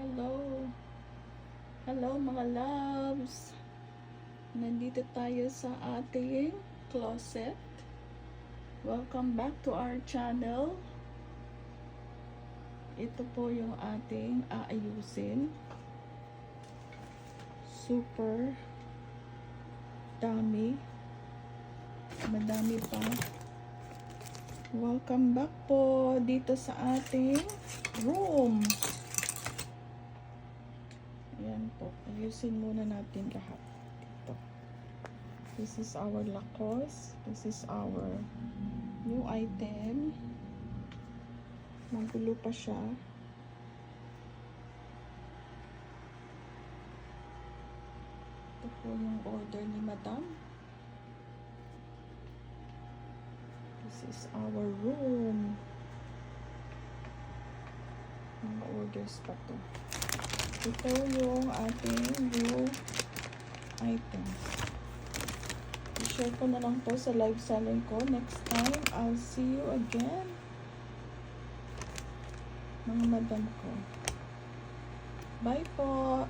Hello. Hello mga loves. Nandito tayo sa ating closet. Welcome back to our channel. Ito po yung ating aayusin. Super dami. Madami pa. Welcome back po dito sa ating room. Ayan po. Ayusin muna natin lahat. Ito. This is our Lacoste. This is our new item. Magulo pa siya. Ito po yung order ni Madam. This is our room. Mga orders pa to. Ito yung ating new items. I-share ko na lang to sa live selling ko. Next time, I'll see you again. Mga madam ko. Bye po!